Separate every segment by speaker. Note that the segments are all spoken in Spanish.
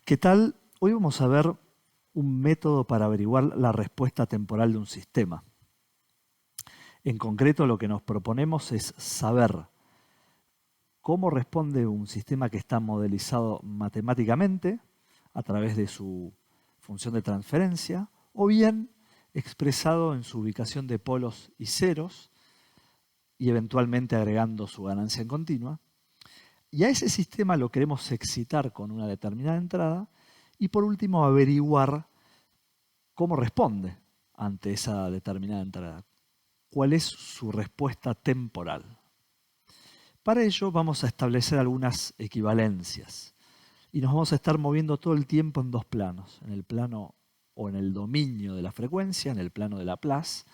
Speaker 1: ¿Qué tal? Hoy vamos a ver un método para averiguar la respuesta temporal de un sistema. En concreto, lo que nos proponemos es saber cómo responde un sistema que está modelizado matemáticamente a través de su función de transferencia o bien expresado en su ubicación de polos y ceros y eventualmente agregando su ganancia en continua. Y a ese sistema lo queremos excitar con una determinada entrada y por último averiguar cómo responde ante esa determinada entrada. ¿Cuál es su respuesta temporal? Para ello vamos a establecer algunas equivalencias y nos vamos a estar moviendo todo el tiempo en dos planos, en el plano o en el dominio de la frecuencia, en el plano de Laplace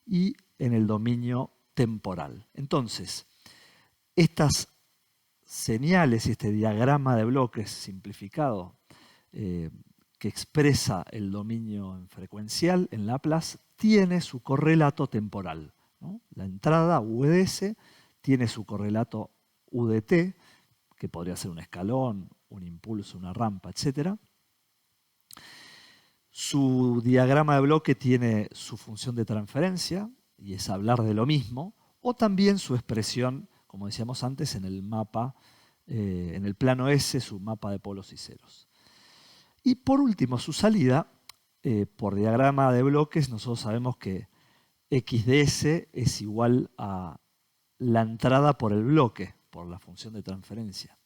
Speaker 1: y en el dominio temporal. Entonces, estas señales y este diagrama de bloques simplificado que expresa el dominio en frecuencial en Laplace tiene su correlato temporal, ¿no? La entrada UDS tiene su correlato UDT, que podría ser un escalón, un impulso, una rampa, etc. Su diagrama de bloque tiene su función de transferencia, y es hablar de lo mismo, o también su expresión, como decíamos antes, en el mapa, en el plano S, su mapa de polos y ceros. Y por último, su salida, por diagrama de bloques, nosotros sabemos que x de s es igual a la entrada por el bloque, por la función de transferencia.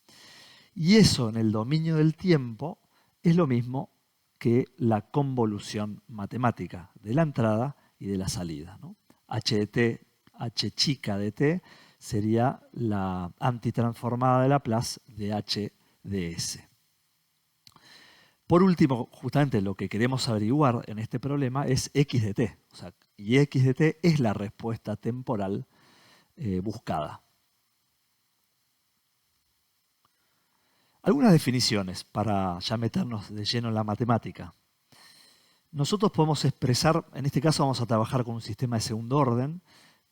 Speaker 1: Y eso en el dominio del tiempo es lo mismo que la convolución matemática de la entrada y de la salida, ¿no? H de t, h chica de t, sería la antitransformada de Laplace de h de s. Por último, justamente lo que queremos averiguar en este problema es x de t. O sea, y x de t es la respuesta temporal buscada. Algunas definiciones para ya meternos de lleno en la matemática. Nosotros podemos expresar, en este caso vamos a trabajar con un sistema de segundo orden,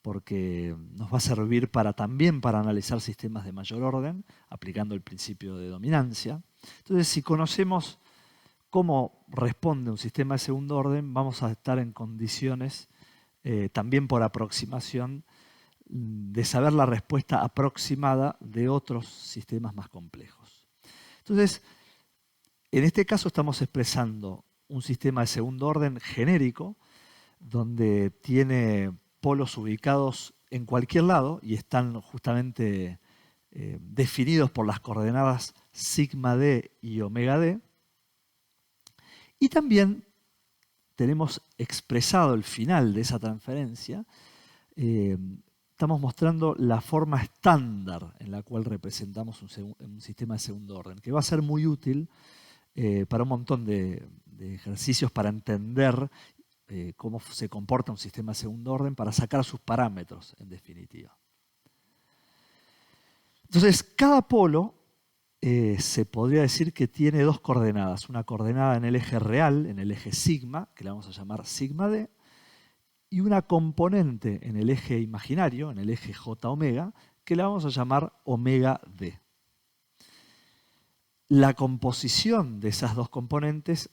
Speaker 1: porque nos va a servir también para analizar sistemas de mayor orden, aplicando el principio de dominancia. Entonces, si conocemos cómo responde un sistema de segundo orden, vamos a estar en condiciones, también por aproximación, de saber la respuesta aproximada de otros sistemas más complejos. Entonces, en este caso estamos expresando un sistema de segundo orden genérico, donde tiene polos ubicados en cualquier lado y están justamente definidos por las coordenadas sigma d y omega d. Y también tenemos expresado el final de esa transferencia. Estamos mostrando la forma estándar en la cual representamos un sistema de segundo orden, que va a ser muy útil para un montón de ejercicios para entender cómo se comporta un sistema de segundo orden, para sacar sus parámetros, en definitiva. Entonces, cada polo se podría decir que tiene dos coordenadas. Una coordenada en el eje real, en el eje sigma, que le vamos a llamar sigma d, y una componente en el eje imaginario, en el eje j omega, que le vamos a llamar omega d. La composición de esas dos componentes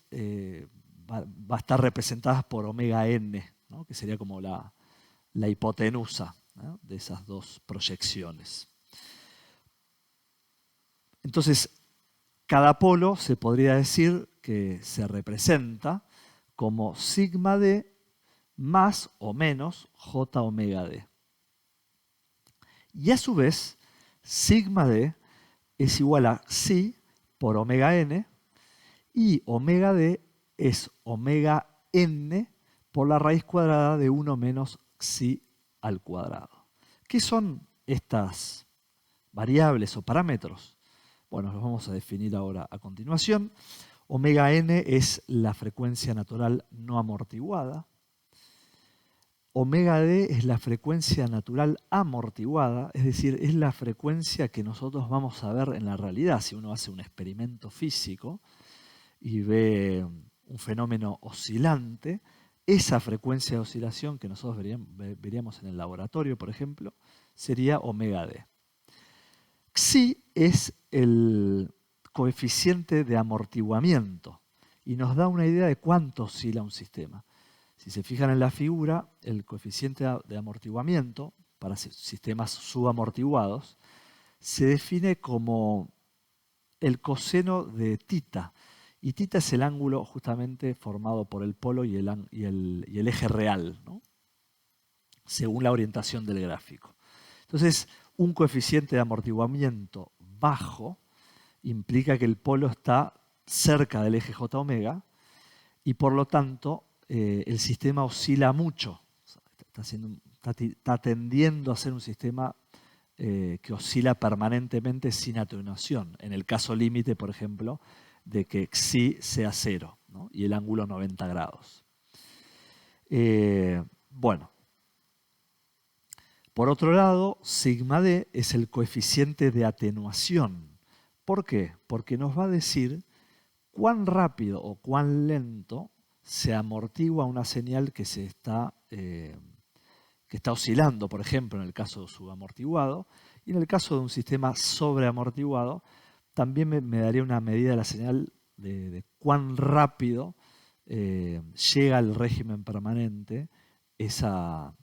Speaker 1: va a estar representada por omega n, ¿no? Que sería como la hipotenusa, ¿no? De esas dos proyecciones. Entonces, cada polo se podría decir que se representa como sigma d más o menos j omega d. Y a su vez, sigma d es igual a psi por omega n, y omega d es omega n por la raíz cuadrada de 1 menos psi al cuadrado. ¿Qué son estas variables o parámetros? Bueno, los vamos a definir ahora a continuación. Omega n es la frecuencia natural no amortiguada. Omega d es la frecuencia natural amortiguada, es decir, es la frecuencia que nosotros vamos a ver en la realidad. Si uno hace un experimento físico y ve un fenómeno oscilante, esa frecuencia de oscilación que nosotros veríamos en el laboratorio, por ejemplo, sería omega d. Psi es el coeficiente de amortiguamiento y nos da una idea de cuánto oscila un sistema. Si se fijan en la figura, el coeficiente de amortiguamiento para sistemas subamortiguados se define como el coseno de θ. Y θ es el ángulo justamente formado por el polo y el eje real, ¿no? Según la orientación del gráfico. Entonces, un coeficiente de amortiguamiento bajo implica que el polo está cerca del eje J omega y por lo tanto el sistema oscila mucho. Está tendiendo a ser un sistema que oscila permanentemente sin atenuación. En el caso límite, por ejemplo, de que xi sea 0, ¿no? Y el ángulo 90 grados. Bueno. Por otro lado, sigma d es el coeficiente de atenuación. ¿Por qué? Porque nos va a decir cuán rápido o cuán lento se amortigua una señal que está oscilando, por ejemplo, en el caso subamortiguado, y en el caso de un sistema sobreamortiguado, también me daría una medida de la señal de cuán rápido llega al régimen permanente esa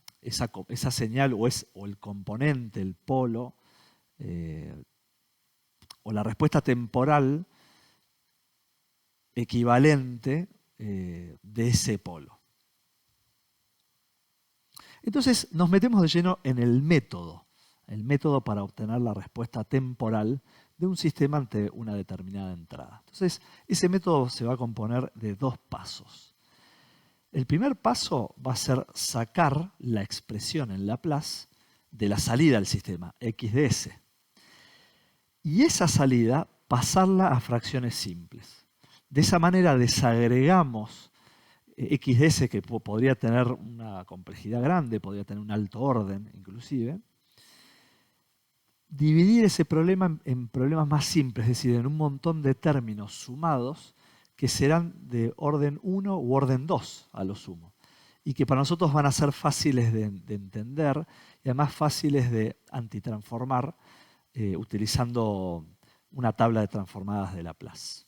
Speaker 1: señal o el componente, el polo, o la respuesta temporal equivalente de ese polo. Entonces nos metemos de lleno en el método para obtener la respuesta temporal de un sistema ante una determinada entrada. Entonces ese método se va a componer de dos pasos. El primer paso va a ser sacar la expresión en Laplace de la salida del sistema, x de s. Y esa salida pasarla a fracciones simples. De esa manera desagregamos x de s, que podría tener una complejidad grande, podría tener un alto orden inclusive. Dividir ese problema en problemas más simples, es decir, en un montón de términos sumados que serán de orden 1 u orden 2 a lo sumo, y que para nosotros van a ser fáciles de entender y además fáciles de antitransformar utilizando una tabla de transformadas de Laplace.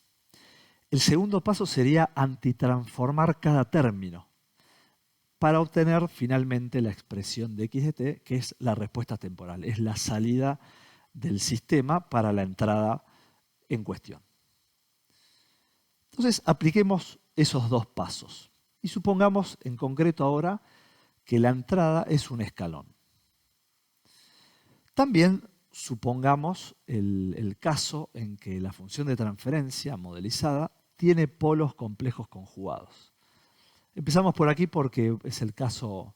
Speaker 1: El segundo paso sería antitransformar cada término para obtener finalmente la expresión de x de t, que es la respuesta temporal, es la salida del sistema para la entrada en cuestión. Entonces, apliquemos esos dos pasos y supongamos en concreto ahora que la entrada es un escalón. También supongamos el caso en que la función de transferencia modelizada tiene polos complejos conjugados. Empezamos por aquí porque es el caso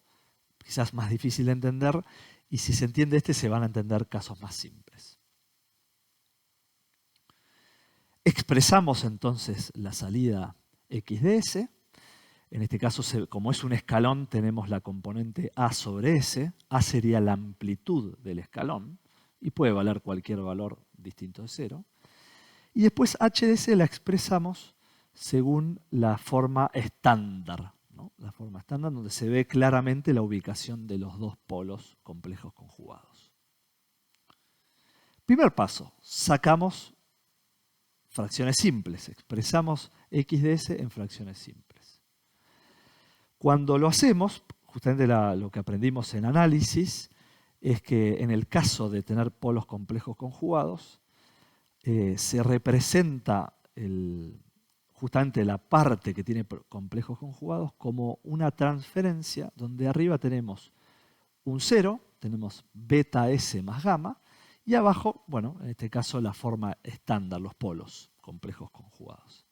Speaker 1: quizás más difícil de entender y si se entiende este se van a entender casos más simples. Expresamos entonces la salida x de s. En este caso, como es un escalón, tenemos la componente a sobre s. A sería la amplitud del escalón y puede valer cualquier valor distinto de 0. Y después h de s la expresamos según la forma estándar, ¿no? La forma estándar donde se ve claramente la ubicación de los dos polos complejos conjugados. Primer paso, sacamos fracciones simples, expresamos x de s en fracciones simples. Cuando lo hacemos, justamente lo que aprendimos en análisis es que en el caso de tener polos complejos conjugados, se representa justamente la parte que tiene complejos conjugados como una transferencia donde arriba tenemos un 0, tenemos beta s más gamma, y abajo, bueno, en este caso la forma estándar, los polos complejos conjugados.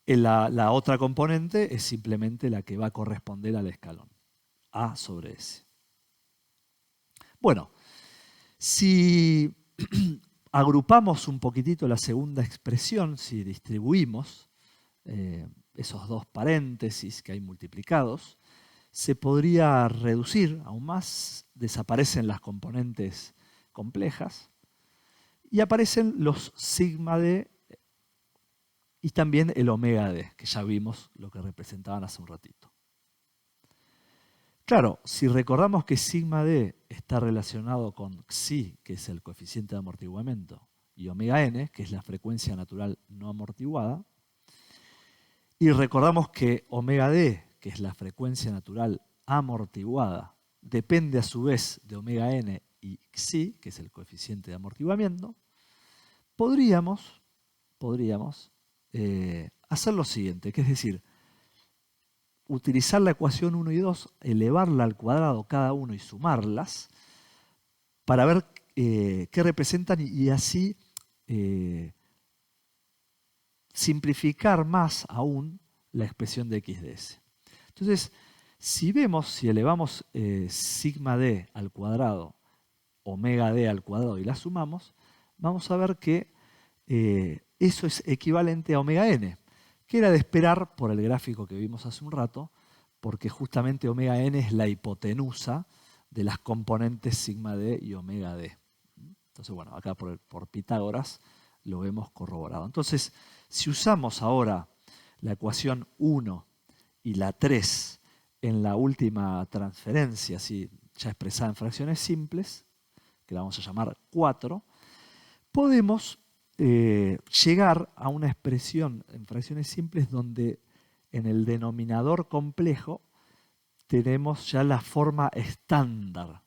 Speaker 1: La otra componente es simplemente la que va a corresponder al escalón, a sobre s. Bueno, si agrupamos un poquitito la segunda expresión, si distribuimos esos dos paréntesis que hay multiplicados, se podría reducir aún más, desaparecen las componentes complejas y aparecen los sigma d y también el omega d, que ya vimos lo que representaban hace un ratito. Claro, si recordamos que sigma d está relacionado con xi, que es el coeficiente de amortiguamiento, y omega n, que es la frecuencia natural no amortiguada, y recordamos que omega d, que es la frecuencia natural amortiguada, depende a su vez de omega n y xi, que es el coeficiente de amortiguamiento, podríamos hacer lo siguiente, que es decir, utilizar la ecuación 1 y 2, elevarla al cuadrado cada uno y sumarlas para ver qué representan y así simplificar más aún la expresión de x de s. Entonces, si elevamos sigma d al cuadrado, omega d al cuadrado y la sumamos, vamos a ver que eso es equivalente a omega n, que era de esperar por el gráfico que vimos hace un rato, porque justamente omega n es la hipotenusa de las componentes sigma d y omega d. Entonces, bueno, acá por Pitágoras lo hemos corroborado. Entonces, si usamos ahora la ecuación 1 y la 3 en la última transferencia, así ya expresada en fracciones simples, que la vamos a llamar 4, podemos llegar a una expresión en fracciones simples donde en el denominador complejo tenemos ya la forma estándar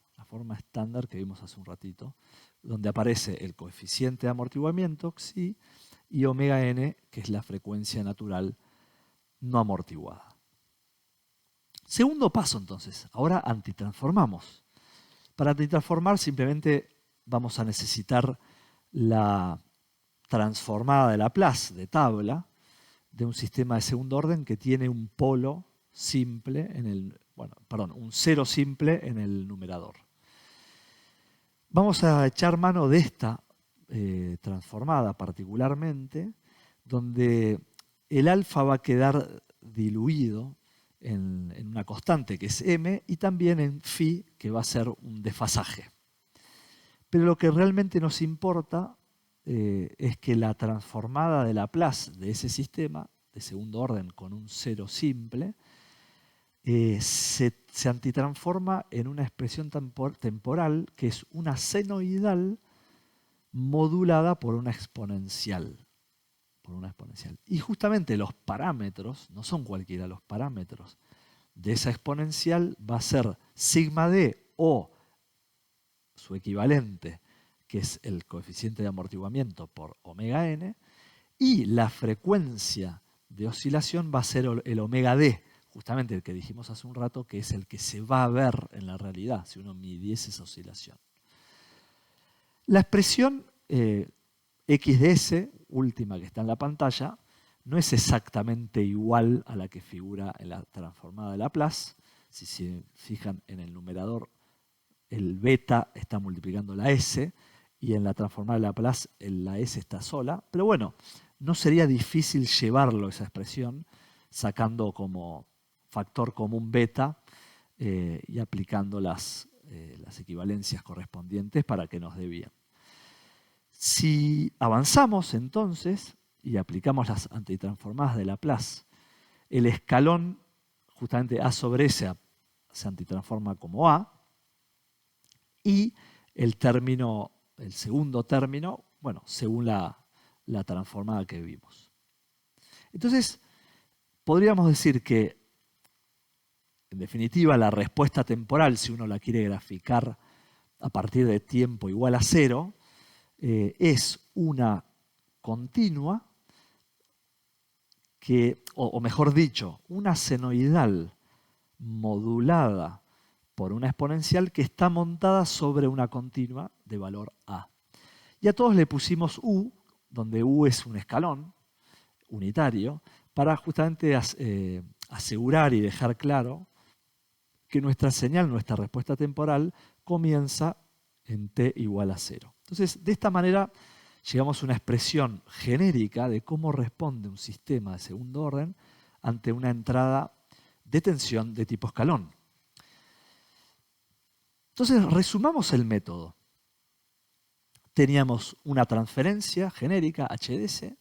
Speaker 1: que vimos hace un ratito, donde aparece el coeficiente de amortiguamiento, xi, y omega n, que es la frecuencia natural no amortiguada. Segundo paso entonces, ahora antitransformamos. Para antitransformar simplemente vamos a necesitar la transformada de Laplace de tabla de un sistema de segundo orden que tiene un polo simple un cero simple en el numerador. Vamos a echar mano de esta transformada particularmente, donde el alfa va a quedar diluido en una constante que es m y también en phi, que va a ser un desfasaje. Pero lo que realmente nos importa es que la transformada de Laplace de ese sistema de segundo orden con un cero simple se antitransforma en una expresión temporal que es una senoidal modulada por una exponencial. Y justamente los parámetros, no son cualquiera, los parámetros de esa exponencial va a ser sigma d o su equivalente, que es el coeficiente de amortiguamiento por omega n, y la frecuencia de oscilación va a ser el omega d, justamente el que dijimos hace un rato, que es el que se va a ver en la realidad si uno midiese esa oscilación. La expresión x de s, última que está en la pantalla, no es exactamente igual a la que figura en la transformada de Laplace. Si se fijan en el numerador, el beta está multiplicando la s, y en la transformada de Laplace la s está sola. Pero bueno, no sería difícil llevarlo esa expresión, sacando como factor común beta y aplicando las equivalencias correspondientes para que nos dé bien. Si avanzamos entonces y aplicamos las antitransformadas de Laplace, el escalón justamente A sobre S se antitransforma como A, y el segundo término, bueno, según la transformada que vimos. Entonces, podríamos decir que, en definitiva, la respuesta temporal, si uno la quiere graficar a partir de tiempo igual a 0, es una continua o mejor dicho, una senoidal modulada por una exponencial que está montada sobre una continua de valor a. Y a todos le pusimos u, donde u es un escalón unitario, para justamente asegurar y dejar claro que nuestra señal, nuestra respuesta temporal, comienza en t igual a 0. Entonces, de esta manera llegamos a una expresión genérica de cómo responde un sistema de segundo orden ante una entrada de tensión de tipo escalón. Entonces, resumamos el método. Teníamos una transferencia genérica HDS,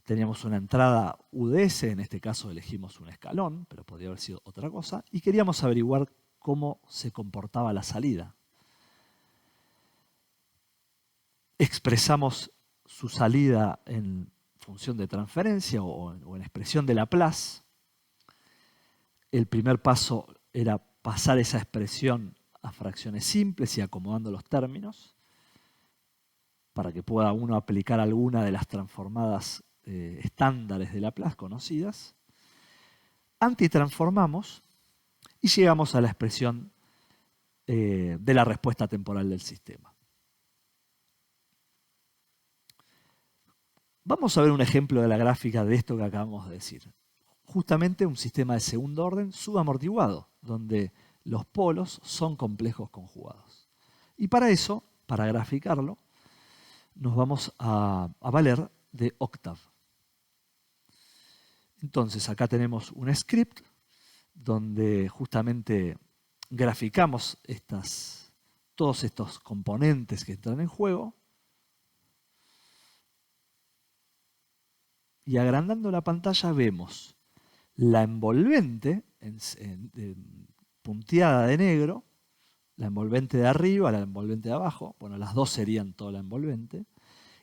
Speaker 1: teníamos una entrada UDS, en este caso elegimos un escalón, pero podría haber sido otra cosa, y queríamos averiguar cómo se comportaba la salida. Expresamos su salida en función de transferencia o en expresión de Laplace. El primer paso era pasar esa expresión a fracciones simples y acomodando los términos para que pueda uno aplicar alguna de las transformadas estándares de Laplace conocidas. Antitransformamos y llegamos a la expresión de la respuesta temporal del sistema. Vamos a ver un ejemplo de la gráfica de esto que acabamos de decir. Justamente un sistema de segundo orden subamortiguado, donde los polos son complejos conjugados. Y para eso, para graficarlo, nos vamos a valer de Octave. Entonces, acá tenemos un script donde justamente graficamos todos estos componentes que entran en juego. Y agrandando la pantalla vemos la envolvente punteada de negro, la envolvente de arriba, la envolvente de abajo, bueno, las dos serían toda la envolvente,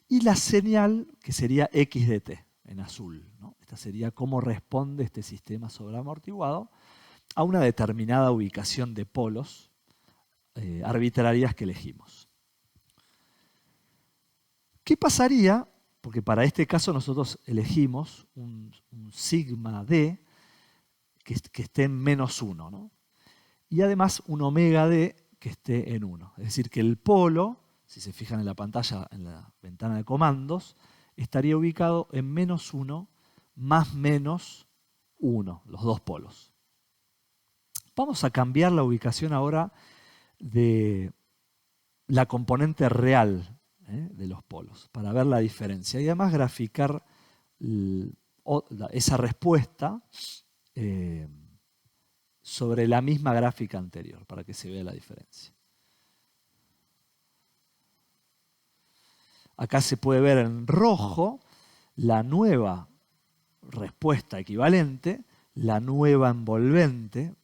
Speaker 1: y la señal que sería x de t en azul, ¿no? Esta sería cómo responde este sistema sobreamortiguado a una determinada ubicación de polos arbitrarias que elegimos. ¿Qué pasaría? Porque para este caso nosotros elegimos un sigma d que esté en -1, ¿no? Y además un omega d que esté en 1. Es decir, que el polo, si se fijan en la pantalla, en la ventana de comandos, estaría ubicado en -1 más -1, los dos polos. Vamos a cambiar la ubicación ahora de la componente real de los polos, para ver la diferencia y además graficar esa respuesta sobre la misma gráfica anterior, para que se vea la diferencia. Acá se puede ver en rojo la nueva respuesta equivalente, la nueva envolvente.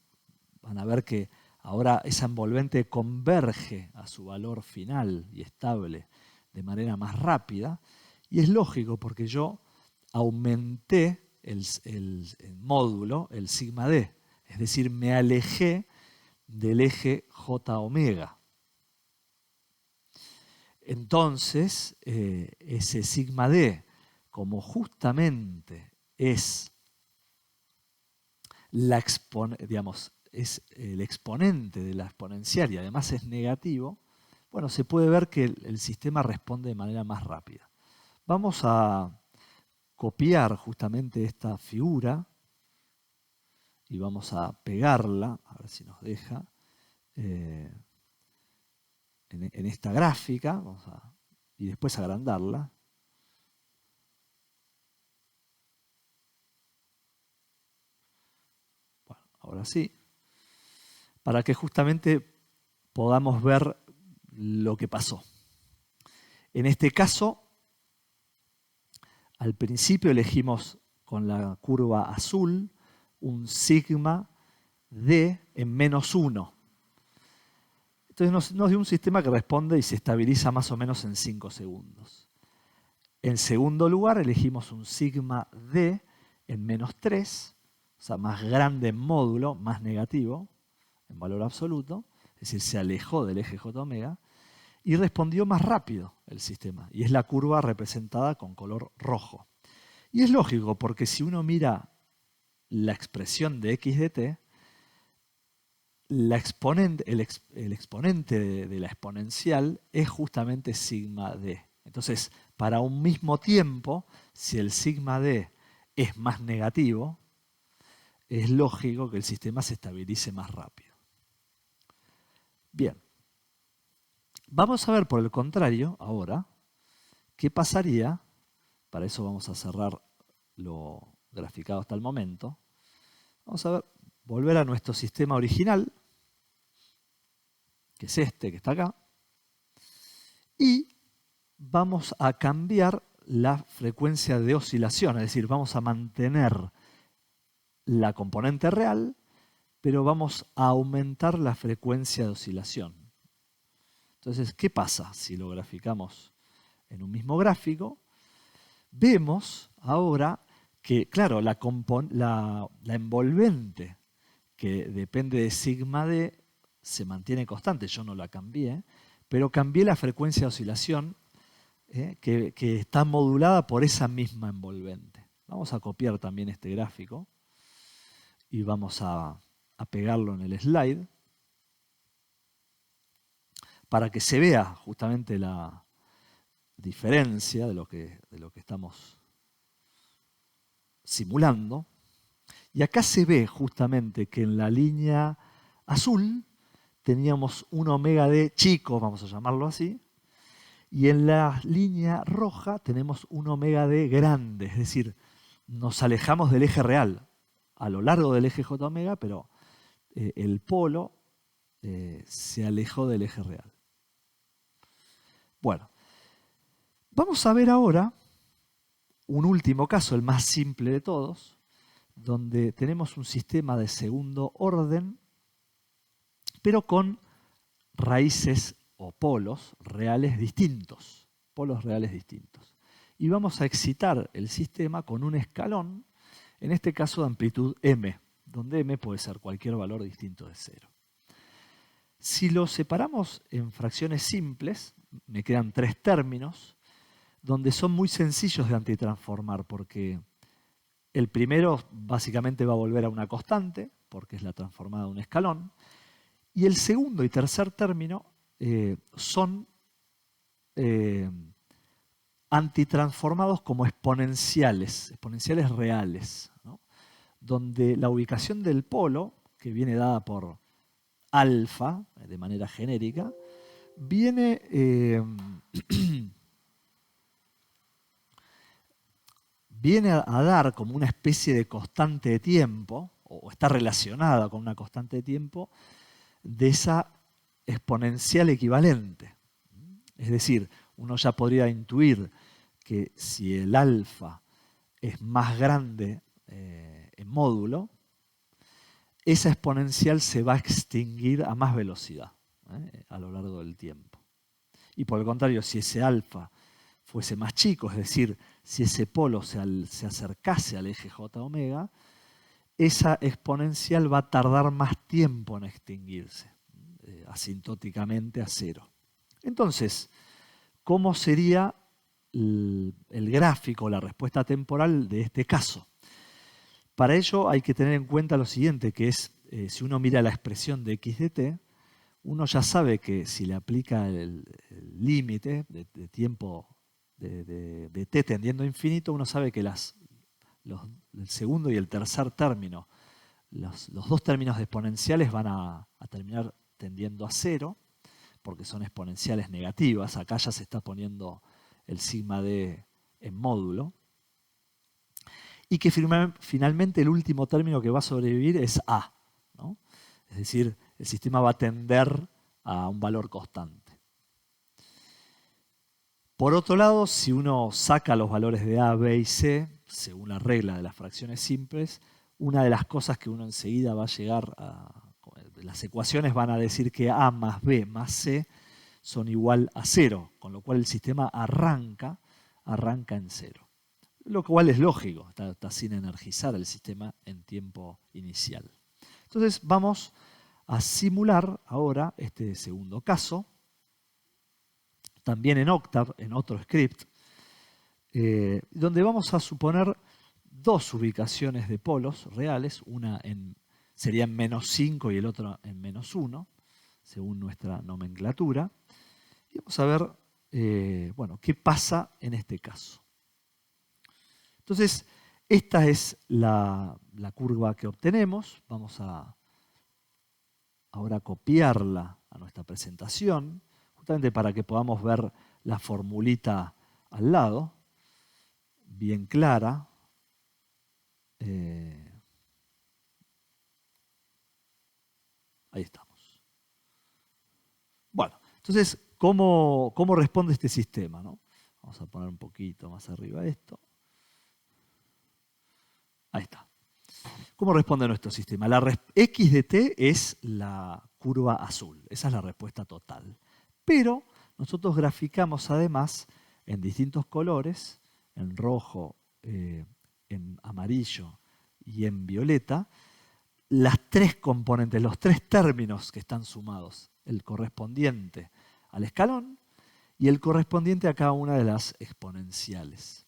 Speaker 1: Van a ver que ahora esa envolvente converge a su valor final y estable de manera más rápida. Y es lógico porque yo aumenté el módulo, el sigma d. Es decir, me alejé del eje j omega. Entonces, ese sigma d, como justamente es es el exponente de la exponencial y además es negativo, bueno, se puede ver que el sistema responde de manera más rápida. Vamos a copiar justamente esta figura y vamos a pegarla, a ver si nos deja, en esta gráfica, y después agrandarla. Bueno, ahora sí. Para que justamente podamos ver lo que pasó. En este caso, al principio elegimos con la curva azul un sigma d en -1. Entonces nos dio un sistema que responde y se estabiliza más o menos en 5 segundos. En segundo lugar elegimos un sigma d en -3, o sea, más grande en módulo, más negativo, en valor absoluto, es decir, se alejó del eje j omega, y respondió más rápido el sistema. Y es la curva representada con color rojo. Y es lógico, porque si uno mira la expresión de x de t, el exponente de la exponencial es justamente sigma d. Entonces, para un mismo tiempo, si el sigma d es más negativo, es lógico que el sistema se estabilice más rápido. Bien. Vamos a ver por el contrario, ahora, qué pasaría. Para eso vamos a cerrar lo graficado hasta el momento. Vamos a volver a nuestro sistema original, que es este que está acá, y vamos a cambiar la frecuencia de oscilación, es decir, vamos a mantener la componente real pero vamos a aumentar la frecuencia de oscilación. Entonces, ¿qué pasa si lo graficamos en un mismo gráfico? Vemos ahora que, claro, la envolvente que depende de sigma d se mantiene constante, yo no la cambié, pero cambié la frecuencia de oscilación que está modulada por esa misma envolvente. Vamos a copiar también este gráfico y vamos a pegarlo en el slide para que se vea justamente la diferencia de lo que estamos simulando. Y acá se ve justamente que en la línea azul teníamos un omega d chico, vamos a llamarlo así, y en la línea roja tenemos un omega d grande, es decir, nos alejamos del eje real a lo largo del eje j omega, pero el polo se alejó del eje real. Bueno, vamos a ver ahora un último caso, el más simple de todos, donde tenemos un sistema de segundo orden, pero con raíces o polos reales distintos. Polos reales distintos. Y vamos a excitar el sistema con un escalón, en este caso de amplitud m, donde m puede ser cualquier valor distinto de 0. Si lo separamos en fracciones simples, me quedan 3 términos, donde son muy sencillos de antitransformar, porque el primero básicamente va a volver a una constante, porque es la transformada de un escalón, y el segundo y tercer término son antitransformados como exponenciales reales, ¿no? Donde la ubicación del polo, que viene dada por alfa, de manera genérica, viene a dar como una especie de constante de tiempo, o está relacionada con una constante de tiempo, de esa exponencial equivalente. Es decir, uno ya podría intuir que si el alfa es más grande en módulo, esa exponencial se va a extinguir a más velocidad a lo largo del tiempo. Y por el contrario, si ese alfa fuese más chico, es decir, si ese polo se acercase al eje j omega, esa exponencial va a tardar más tiempo en extinguirse, asintóticamente a 0. Entonces, ¿cómo sería el gráfico, la respuesta temporal de este caso? Para ello hay que tener en cuenta lo siguiente, que es, si uno mira la expresión de x de t, uno ya sabe que si le aplica el límite de tiempo de t tendiendo a infinito, uno sabe que el segundo y el tercer término, los dos términos de exponenciales van a terminar tendiendo a 0, porque son exponenciales negativas. Acá ya se está poniendo el sigma d en módulo. Y que finalmente el último término que va a sobrevivir es a, ¿no? Es decir, el sistema va a tender a un valor constante. Por otro lado, si uno saca los valores de a, b y c, según la regla de las fracciones simples, una de las cosas que uno enseguida va a llegar a... Las ecuaciones van a decir que a más b más c son igual a 0, con lo cual el sistema arranca en 0. Lo cual es lógico, está sin energizar el sistema en tiempo inicial. Entonces vamos a simular ahora este segundo caso, también en Octave, en otro script, donde vamos a suponer dos ubicaciones de polos reales, una sería en -5 y el otro en -1, según nuestra nomenclatura. Y vamos a ver bueno, qué pasa en este caso. Entonces, esta es la curva que obtenemos. Vamos a ahora copiarla a nuestra presentación, justamente para que podamos ver la formulita al lado, bien clara. Ahí estamos. Bueno, entonces, ¿cómo responde este sistema, ¿no? Vamos a poner un poquito más arriba esto. Ahí está. ¿Cómo responde nuestro sistema? X de t es la curva azul, esa es la respuesta total. Pero nosotros graficamos además en distintos colores, en rojo, en amarillo y en violeta, las tres componentes, los tres términos que están sumados, el correspondiente al escalón y el correspondiente a cada una de las exponenciales.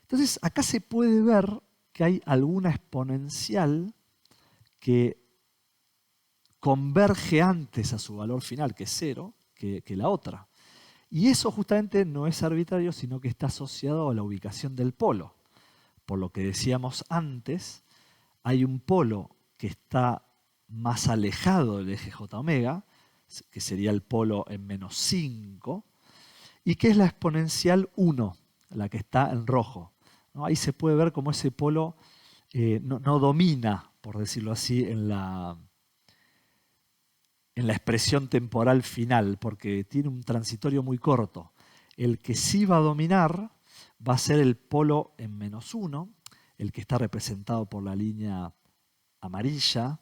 Speaker 1: Entonces, acá se puede ver que hay alguna exponencial que converge antes a su valor final, que es 0, que la otra. Y eso justamente no es arbitrario, sino que está asociado a la ubicación del polo. Por lo que decíamos antes, hay un polo que está más alejado del eje J omega, que sería el polo en menos 5, y que es la exponencial 1, la que está en rojo, ¿no? Ahí se puede ver cómo ese polo no domina, por decirlo así, en la expresión temporal final, porque tiene un transitorio muy corto. El que sí va a dominar va a ser el polo en menos 1, el que está representado por la línea amarilla,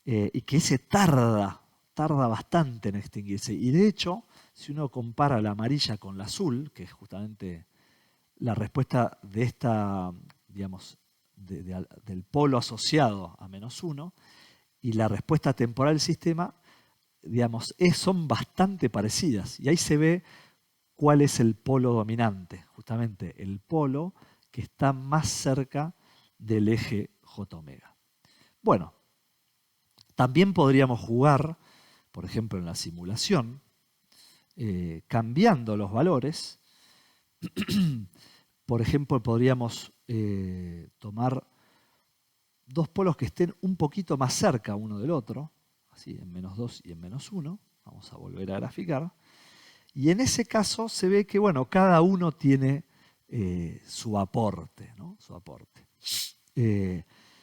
Speaker 1: y que ese tarda bastante en extinguirse. Y de hecho, si uno compara la amarilla con la azul, que es justamente la respuesta de esta, digamos, del polo asociado a menos 1, y la respuesta temporal del sistema, digamos, son bastante parecidas. Y ahí se ve cuál es el polo dominante, justamente el polo que está más cerca del eje J omega. Bueno, también podríamos jugar, por ejemplo, en la simulación, cambiando los valores. Por ejemplo, podríamos tomar dos polos que estén un poquito más cerca uno del otro, así en menos 2 y en menos 1. Vamos a volver a graficar. Y en ese caso se ve que, bueno, cada uno tiene su aporte, ¿no? Su aporte.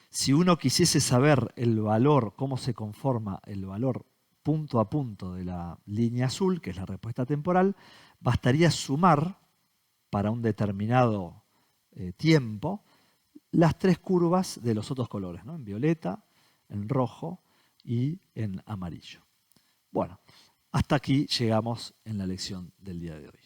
Speaker 1: Si uno quisiese saber el valor, cómo se conforma el valor punto a punto de la línea azul, que es la respuesta temporal, bastaría sumar para un determinado tiempo las tres curvas de los otros colores, ¿no? En violeta, en rojo y en amarillo. Bueno, hasta aquí llegamos en la lección del día de hoy.